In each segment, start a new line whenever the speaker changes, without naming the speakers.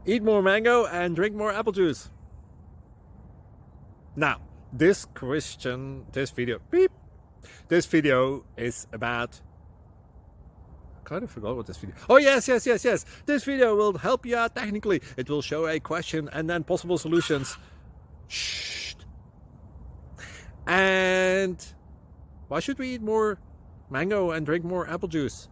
Eat more mango and drink more apple juice. Now, this video is about, I kind of forgot what this video. Oh yes. This video will help you out technically. It will show a question and then possible solutions. Shh. And why should we eat more mango and drink more apple juice?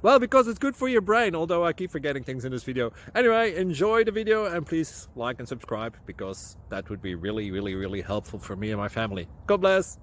Well, because it's good for your brain, although I keep forgetting things in this video. Anyway, enjoy the video and please like and subscribe, because that would be really helpful for me and my family. God bless!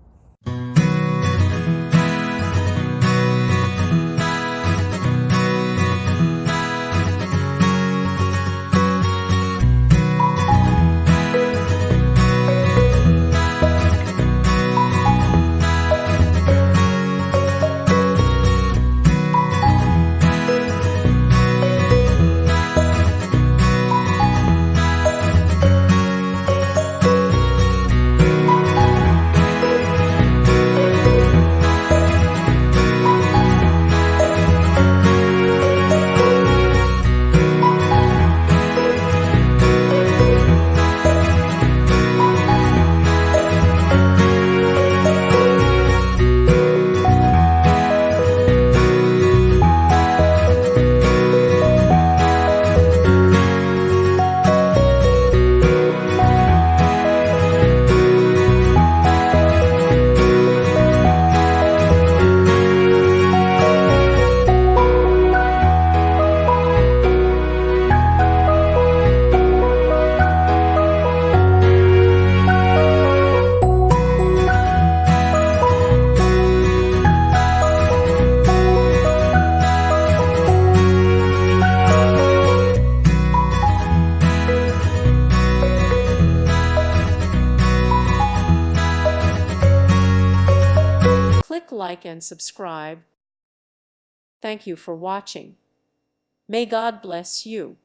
Click like and subscribe. Thank you for watching. May God bless you.